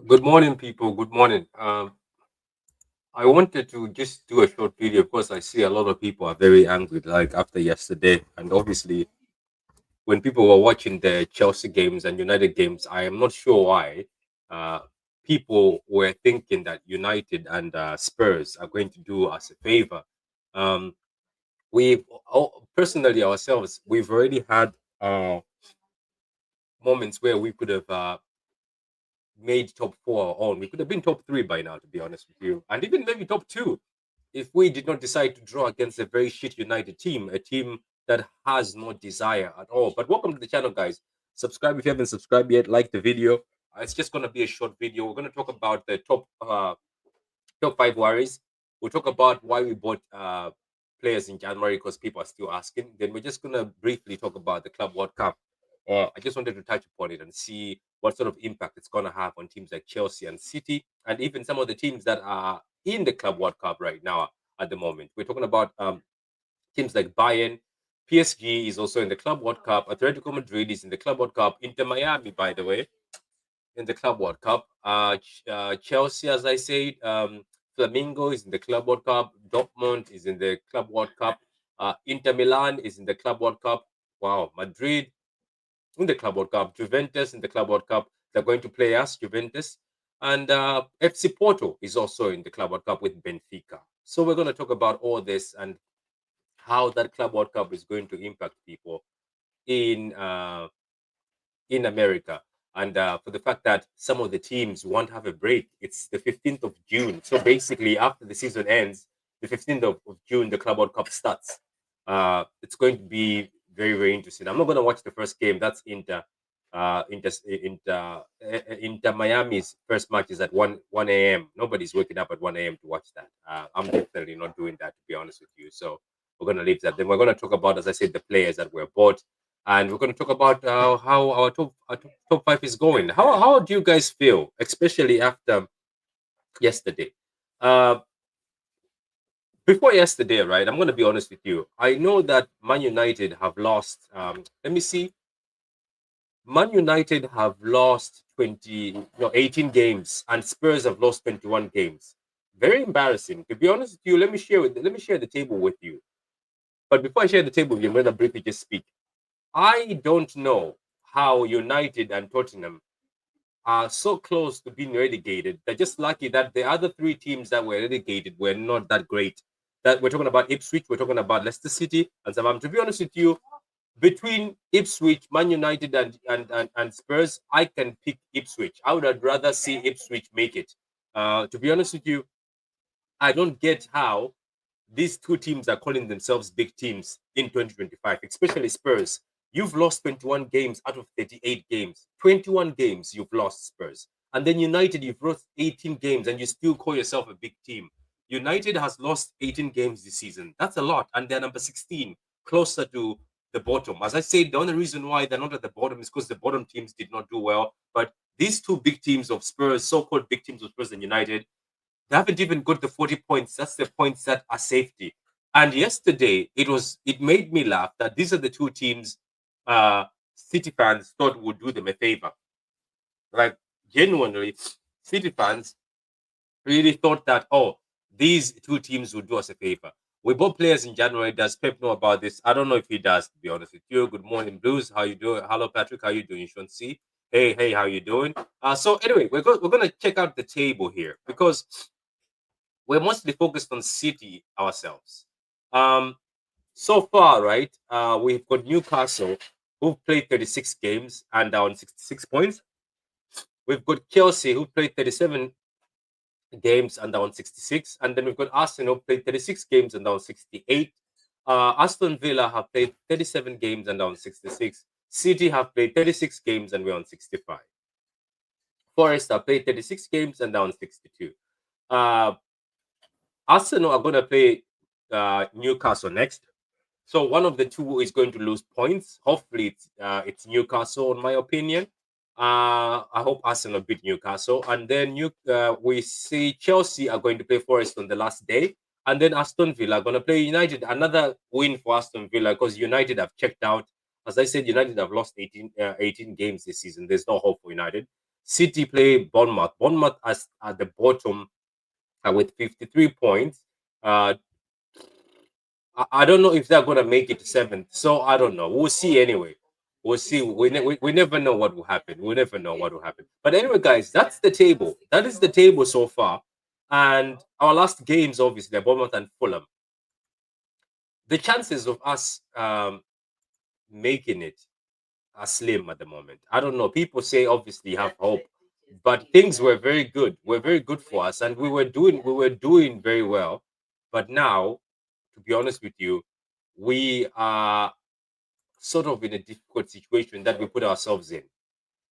Good morning, people. Good morning. I wanted to just do a short video because I see a lot of people are very angry, like after yesterday. And obviously, when people were watching the Chelsea games and United games, I am not sure why uh, people were thinking that United and Spurs are going to do us a favor. Um, we've personally ourselves, we've already had uh, moments where we could have made top four our own. We could have been top three by now, to be honest with you, and even maybe top two if we did not decide to draw against a very shit United team, a team that has no desire at all. But welcome to the channel, guys. Subscribe if you haven't subscribed yet. Like the video. It's just gonna be a short video. We're gonna talk about the top five worries. We'll talk about why we bought players in January because people are still asking. Then we're just gonna briefly talk about the Club World Cup. I just wanted to touch upon it and see what sort of impact it's gonna have on teams like Chelsea and City, and even some of the teams that are in the Club World Cup right now at the moment. We're talking about teams like Bayern. PSG is also in the Club World Cup. Atletico Madrid is in the Club World Cup. Inter Miami, by the way, in the Club World Cup. Chelsea, as I said, Flamingo is in the Club World Cup. Dortmund is in the Club World Cup. Inter Milan is in the Club World Cup. Wow, Madrid in the Club World Cup. Juventus in the Club World Cup. They're going to play us, Juventus. And FC Porto is also in the Club World Cup with Benfica. So we're going to talk about all this and how that Club World Cup is going to impact people in uh, in America. And for the fact that some of the teams won't have a break, it's the 15th of June. So basically, after the season ends, the 15th of June, the Club World Cup starts. It's going to be very, very interesting. I'm not going to watch the first game. That's Inter Miami's first match is at 1 a.m. Nobody's waking up at 1 a.m. to watch that. I'm definitely not doing that, to be honest with you. So we're going to leave that. Then we're going to talk about, as I said, the players that were bought, and we're going to talk about how our top five is going. How do you guys feel, especially after yesterday? Uh, Before yesterday, right? I'm going to be honest with you. I know that Man United have lost. Let me see. Man United have lost 18 games, and Spurs have lost 21 games. Very embarrassing. To be honest with you, let me share the table with you. But before I share the table with you, I'm going to briefly just speak. I don't know how United and Tottenham are so close to being relegated. They're just lucky that the other three teams that were relegated were not that great. That we're talking about Ipswich, we're talking about Leicester City, and Southampton. To be honest with you, between Ipswich, Man United, and Spurs, I can pick Ipswich. I would rather see Ipswich make it. To be honest with you, I don't get how these two teams are calling themselves big teams in 2025, especially Spurs. You've lost 21 games out of 38 games. 21 games you've lost, Spurs. And then United, you've lost 18 games and you still call yourself a big team. United has lost 18 games this season. That's a lot. And they're number 16, closer to the bottom. As I said, the only reason why they're not at the bottom is because the bottom teams did not do well. But these two big teams of Spurs, so-called big teams of Spurs and United, they haven't even got the 40 points. That's the points that are safety. And yesterday, it made me laugh that these are the two teams City fans thought would do them a favor. Like, genuinely, City fans really thought that, oh, these two teams would do us a favor. We bought players in January. Does Pep know about this? I don't know if he does, to be honest with you. Good morning, Blues. How you doing? Hello, Patrick. How you doing? Sean C. Hey, how you doing? So anyway, we're gonna check out the table here because we're mostly focused on City ourselves. Um, so far, right? We've got Newcastle, who've played 36 games and are on 66 points. We've got Chelsea, who played 37 games and are on 66. And then we've got Arsenal, played 36 games and are on 68. Aston Villa have played 37 games and are on 66. City have played 36 games and we're on 65. Forest have played 36 games and are on 62. Uh, Arsenal are going to play Newcastle next. So one of the two is going to lose points. Hopefully, it's Newcastle, in my opinion. I hope Arsenal beat Newcastle, and then we see Chelsea are going to play Forest on the last day, and then Aston Villa are going to play United. Another win for Aston Villa because United have checked out. As I said, United have lost 18 games this season. There's no hope for United. City play Bournemouth. Bournemouth as at the bottom with 53 points. Uh, I don't know if they're gonna make it to seventh. So I don't know. We'll see anyway. We'll see. We never know what will happen. We never know what will happen. But anyway, guys, that's the table. That is the table so far. And our last games, obviously, are Bournemouth and Fulham. The chances of us making it are slim at the moment. I don't know. People say obviously have hope, but things were very good. Were very good for us, and we were doing very well. But now, to be honest with you, we are sort of in a difficult situation that we put ourselves in.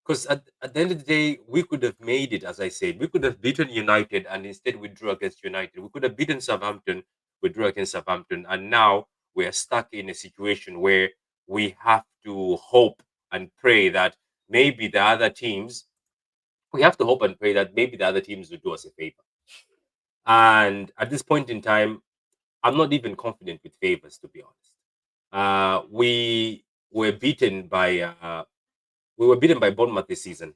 Because at the end of the day, we could have made it, as I said. We could have beaten United and instead we drew against United. We could have beaten Southampton, we drew against Southampton. And now we are stuck in a situation where we have to hope and pray that maybe the other teams, we have to hope and pray that maybe the other teams will do us a favor. And at this point in time, I'm not even confident with favors, to be honest. We were beaten by Bournemouth this season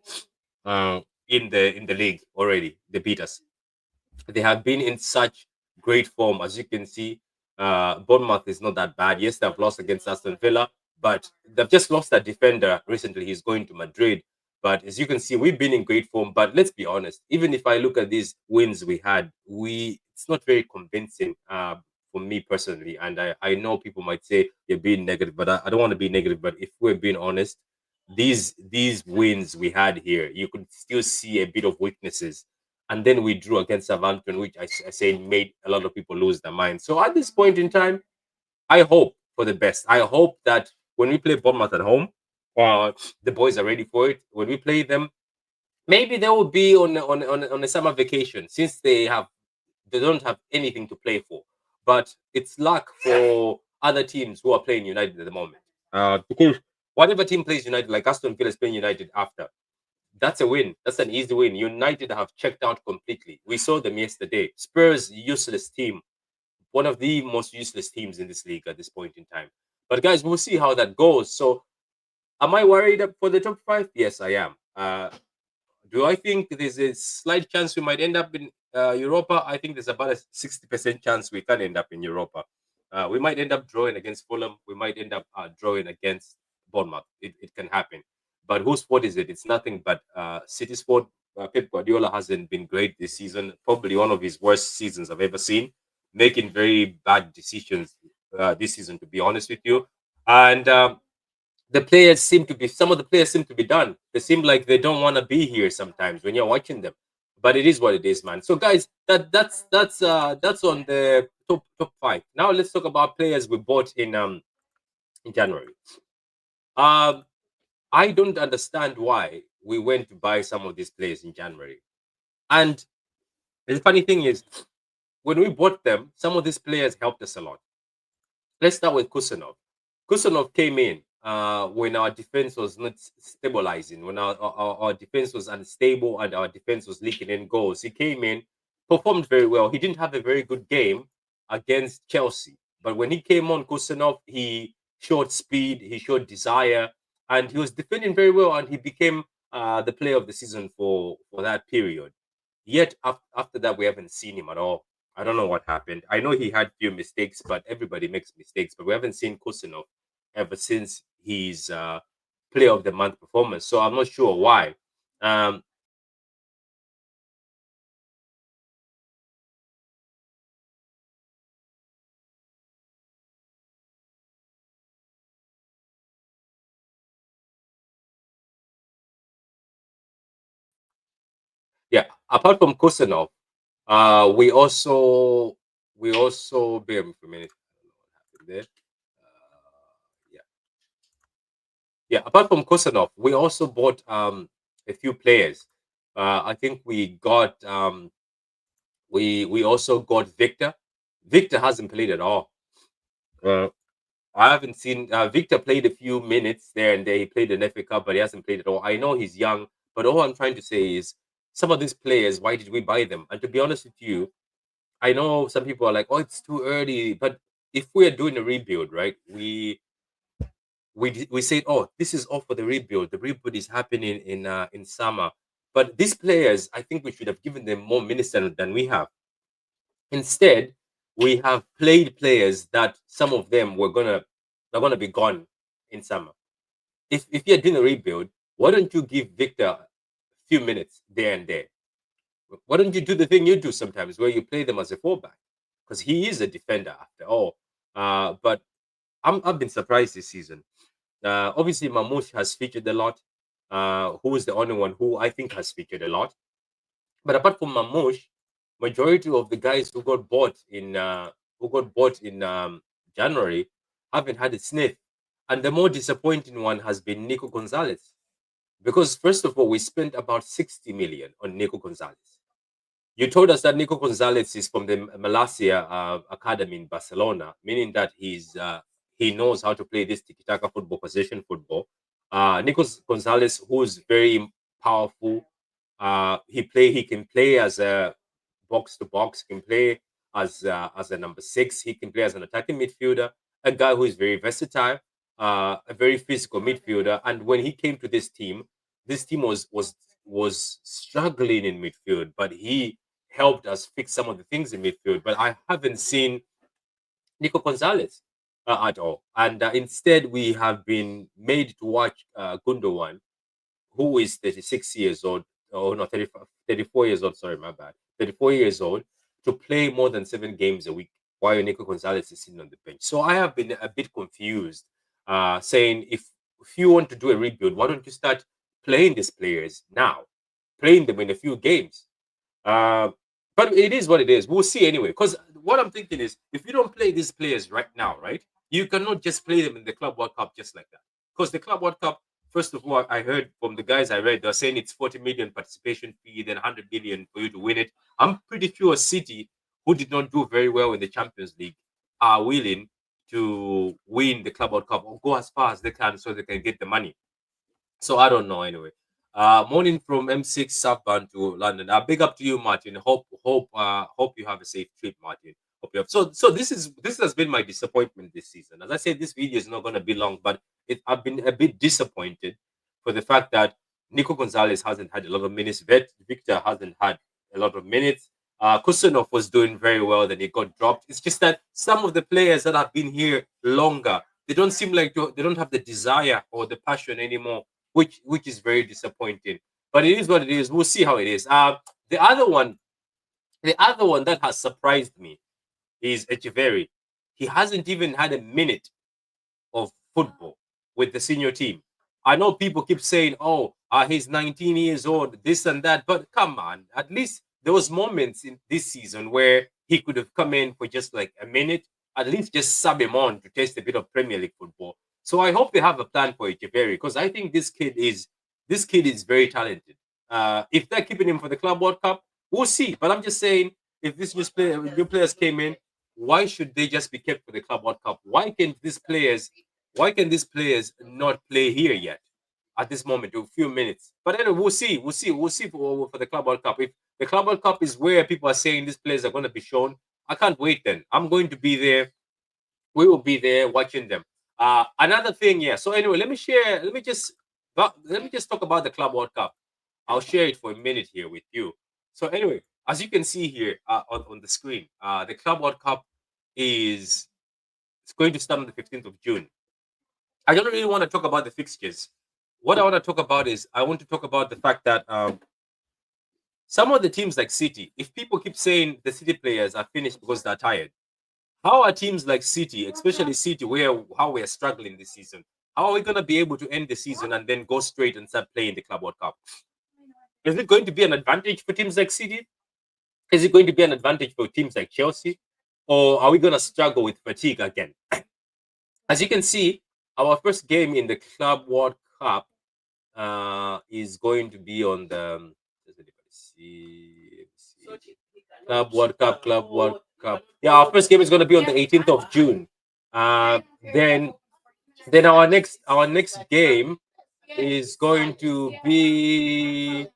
in the league already. They beat us. They have been in such great form, as you can see. Bournemouth is not that bad. Yes, they've lost against Aston Villa, but they've just lost that defender recently. He's going to Madrid. But as you can see, we've been in great form. But let's be honest, even if I look at these wins we had, we it's not very convincing for me personally. And I know people might say you're being negative, but I don't want to be negative. But if we're being honest, these wins we had here, you could still see a bit of weaknesses. And then we drew against Southampton, which I say made a lot of people lose their mind. So at this point in time, I hope for the best. I hope that when we play Bournemouth at home, the boys are ready for it. When we play them, maybe they will be on a summer vacation since they don't have anything to play for. But it's luck for other teams who are playing United at the moment. Because whatever team plays United, like Aston Villa is playing United after, that's a win. That's an easy win. United have checked out completely. We saw them yesterday. Spurs, useless team, one of the most useless teams in this league at this point in time. But guys, we'll see how that goes. So, am I worried for the top five? Yes, I am. Do I think there's a slight chance we might end up in Europa? I think there's about a 60% chance we can end up in Europa. We might end up drawing against Fulham. We might end up drawing against Bournemouth. It can happen. But whose fault is it? It's nothing but City's fault. Pep Guardiola hasn't been great this season. Probably one of his worst seasons I've ever seen. Making very bad decisions this season, to be honest with you. And the players seem to be some of the players seem to be done. They seem like they don't want to be here sometimes when you're watching them. But it is what it is, man. So guys, that's on the top five. Now let's talk about players we bought in January. Um I don't understand why we went to buy some of these players in January. And the funny thing is, when we bought them, some of these players helped us a lot. Let's start with Kusanov. Kusanov came in when our defense was not stabilizing, when our defense was unstable and our defense was leaking in goals. He came in, performed very well. He didn't have a very good game against Chelsea, but when he came on, Kusanov, he showed speed, he showed desire, and he was defending very well, and he became the player of the season for that period. Yet after that, we haven't seen him at all. I don't know what happened. I know he had few mistakes, but everybody makes mistakes. But we haven't seen Kusanov ever since his player of the month performance. So I'm not sure why. Um, yeah, apart from Kusanov, we also bear with me for a minute. I don't know what happened there. Yeah, yeah. Apart from Kusanov, we also bought a few players. I think we also got Victor. Victor hasn't played at all. Uh, I haven't seen Victor played a few minutes there and there. He played an FA Cup, but he hasn't played at all. I know he's young, but all I'm trying to say is some of these players, why did we buy them? And to be honest with you, I know some people are like, "Oh, it's too early." But if we are doing a rebuild, right? We say, "Oh, this is all for the rebuild. The rebuild is happening in summer." But these players, I think we should have given them more minutes than we have. Instead, we have played players that some of them they're gonna be gone in summer. If you're doing a rebuild, why don't you give Victor a few minutes there and there? Why don't you do the thing you do sometimes, where you play them as a fullback? Because he is a defender after all. But I've been surprised this season. Obviously, Mamouche has featured a lot. Who is the only one who I think has featured a lot? But apart from Mamouche, majority of the guys who got bought in January haven't had a sniff. And the more disappointing one has been Nico Gonzalez. Because first of all, we spent about 60 million on Nico Gonzalez. You told us that Nico Gonzalez is from the Malasia Academy in Barcelona, meaning that he knows how to play this tiki-taka football, possession football. Nico Gonzalez, who is very powerful, he can play as a box to box, can play as a number six, he can play as an attacking midfielder, a guy who is very versatile, a very physical midfielder. And when he came to this team was struggling in midfield, but he helped us fix some of the things in midfield. But I haven't seen Nico Gonzalez at all, and instead we have been made to watch Gundogan, who is 36 years old, oh no, 35, 34 years old, sorry, my bad, 34 years old, to play more than 7 games a week while Nico Gonzalez is sitting on the bench. So I have been a bit confused, saying if you want to do a rebuild, why don't you start playing these players now, playing them in a few games? Uh, but it is what it is. We'll see anyway. Because what I'm thinking is, if you don't play these players right now, right, you cannot just play them in the Club World Cup just like that. Because the Club World Cup, first of all, I heard from the guys I read, they're saying it's 40 million participation fee, then 100 million for you to win it. I'm pretty sure City, who did not do very well in the Champions League, are willing to win the Club World Cup or go as far as they can so they can get the money. So I don't know anyway. Morning from M6 Southbound to London. Big up to you, Martin. Hope you have a safe trip, Martin. Hope you have. So this has been my disappointment this season. As I said, this video is not going to be long, but I've been a bit disappointed for the fact that Nico Gonzalez hasn't had a lot of minutes. Victor hasn't had a lot of minutes. Kusanov was doing very well, then he got dropped. It's just that some of the players that have been here longer, they don't seem like they don't have the desire or the passion anymore, which is very disappointing. But it is what it is. We'll see how it is. The other one, the other one that has surprised me is Echeverry. He hasn't even had a minute of football with the senior team. I know people keep saying, "Oh, he's 19 years old, this and that," but come on, at least there was moments in this season where he could have come in for just like a minute, at least just sub him on to taste a bit of Premier League football. So I hope they have a plan for Echeverry because I think this kid is very talented. If they're keeping him for the Club World Cup, we'll see. But I'm just saying, if this new players came in, why should they just be kept for the Club World Cup? Why can these players not play here yet at this moment, a few minutes? But anyway, we'll see for the Club World Cup. If the Club World Cup is where people are saying these players are going to be shown, I can't wait then. I'm going to be there. We will be there watching them. Another thing, yeah. So anyway, let me just talk about the Club World Cup. I'll share it for a minute here with you. So anyway, as you can see here on the screen, the Club World Cup is it's going to start on the 15th of June. I don't really want to talk about the fixtures. What I want to talk about is I want to talk about the fact that some of the teams like City, if people keep saying the City players are finished because they're tired, how are teams like City, especially City, where how we're struggling this season, how are we going to be able to end the season and then go straight and start playing the Club World Cup? Is it going to be an advantage for teams like City? Is it going to be an advantage for teams like Chelsea? Or are we going to struggle with fatigue again? As you can see, our first game in the Club World Cup is going to be on the Club World Cup. Yeah, our first game is going to be on the 18th of June. Uh, then our next game is going to be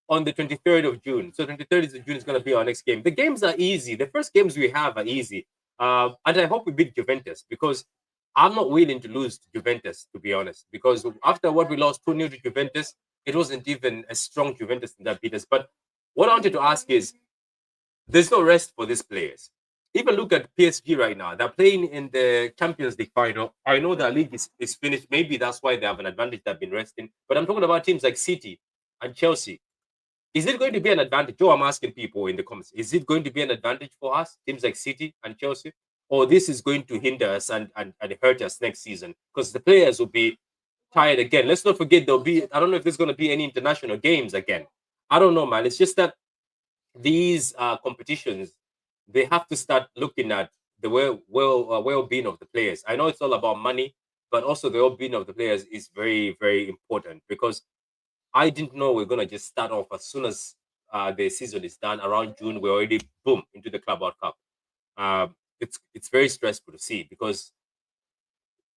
on the 23rd of June. So 23rd of June is going to be our next game. The games are easy. The first games we have are easy. And I hope we beat Juventus because I'm not willing to lose to Juventus, to be honest. Because after what we lost 2-0 to Juventus, it wasn't even a strong Juventus that beat us. But what I wanted to ask is, there's no rest for these players. Even look at PSG right now. They're playing in the Champions League final. I know the league is finished. Maybe that's why they have an advantage. They've been resting. But I'm talking about teams like City and Chelsea. Is it going to be an advantage? Joe, I'm asking people in the comments. Is it going to be an advantage for us, teams like City and Chelsea? Or this is going to hinder us and hurt us next season? Because the players will be tired again. Let's not forget there'll be, I don't know if there's going to be any international games again. I don't know, man. It's just that these competitions, they have to start looking at the well-being of the players. I know it's all about money, but also the well-being of the players is very, very important, because I didn't know we're gonna just start off as soon as the season is done around June. We're already boom into the Club World Cup. It's very stressful to see, because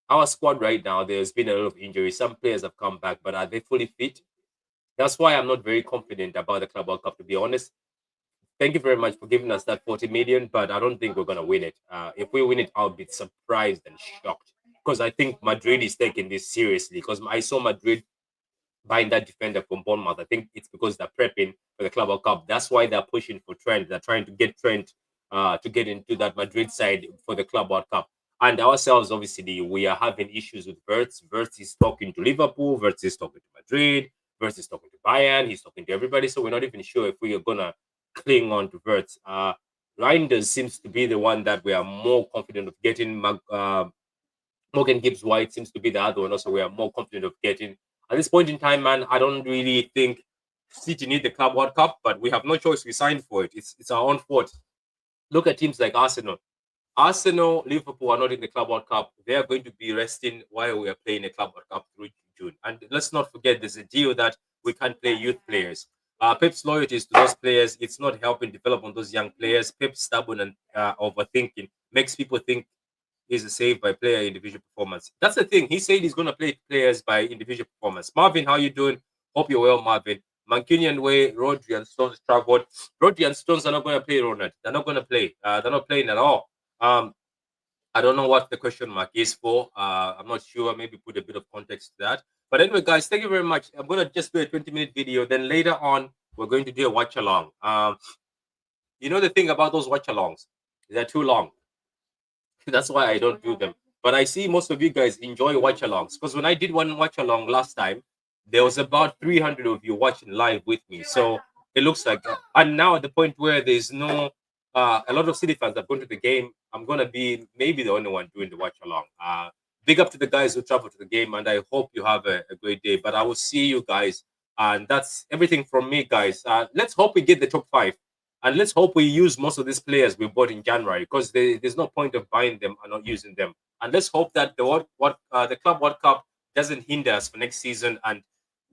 our squad right now, there's been a lot of injuries. Some players have come back, but are they fully fit? That's why I'm not very confident about the Club World Cup, to be honest. Thank you very much for giving us that 40 million, but I don't think we're going to win it. If we win it, I'll be surprised and shocked, because I think Madrid is taking this seriously, because I saw Madrid buying that defender from Bournemouth. I think it's because they're prepping for the Club World Cup. That's why they're pushing for Trent. They're trying to get Trent to get into that Madrid side for the Club World Cup. And ourselves, obviously, we are having issues with Wirtz. Wirtz is talking to Liverpool. Wirtz is talking to Madrid. Wirtz is talking to Bayern. He's talking to everybody. So we're not even sure if we are going to cling on to Wirtz. Reinders seems to be the one that we are more confident of getting. Morgan Gibbs-White seems to be the other one. Also, we are more confident of getting. At this point in time, man, I don't really think City need the Club World Cup, but we have no choice. We signed for it. It's our own fault. Look at teams like Arsenal. Arsenal, Liverpool are not in the Club World Cup. They are going to be resting while we are playing the Club World Cup through June. And let's not forget, there's a deal that we can't play youth players. Pep's loyalties to those players, it's not helping develop on those young players. Pep's stubborn and overthinking makes people think he's a save by player individual performance. That's the thing. He said he's going to play players by individual performance. Marvin, how you doing? Hope you're well, Marvin. Mancunian Way, Rodri and Stones traveled. Rodri and Stones are not going to play, Ronald. They're not going to play. They're not playing at all. I don't know what the question mark is for. I'm not sure. Maybe put a bit of context to that. But anyway, guys, thank you very much. I'm going to just do a 20-minute video. Then later on, we're going to do a watch-along. You know the thing about those watch-alongs? They're too long. That's why I don't do them. But I see most of you guys enjoy watch-alongs. Because when I did one watch-along last time, there was about 300 of you watching live with me. So it looks like... and now at the point where there's no... a lot of City fans have gone to the game. I'm going to be maybe the only one doing the watch-along. Big up to the guys who travel to the game, and I hope you have a great day. But I will see you guys. And that's everything from me, guys. Let's hope we get the top 5. And let's hope we use most of these players we bought in January, because there's no point of buying them and not using them. And let's hope that the Club World Cup doesn't hinder us for next season, and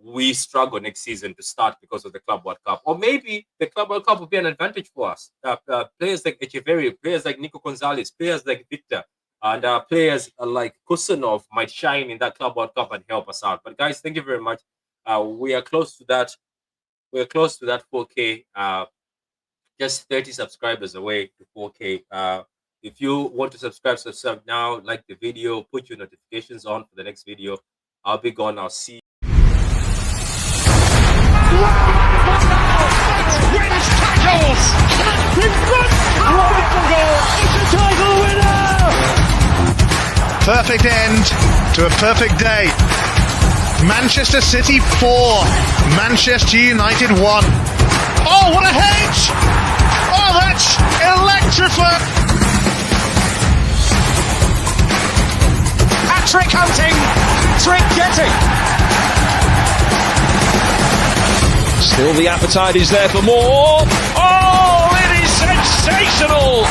we struggle next season to start because of the Club World Cup. Or maybe the Club World Cup will be an advantage for us. Players like Echeverri, players like Nico Gonzalez, players like Victor, and players like Kusanov might shine in that Club World Cup and help us out. But guys, thank you very much. We are close to that. We're close to that 4K. Just 30 subscribers away to 4K. If you want to subscribe now, like the video, put your notifications on for the next video. I'll be gone. I'll see you. Wins tackles! Wonderful goal! It's a title winner! Perfect end to a perfect day. Manchester City 4, Manchester United 1. Oh, what a hedge! Oh, that's electrifying! Hat-trick hunting, trick getting. Still the appetite is there for more. Oh, it is sensational!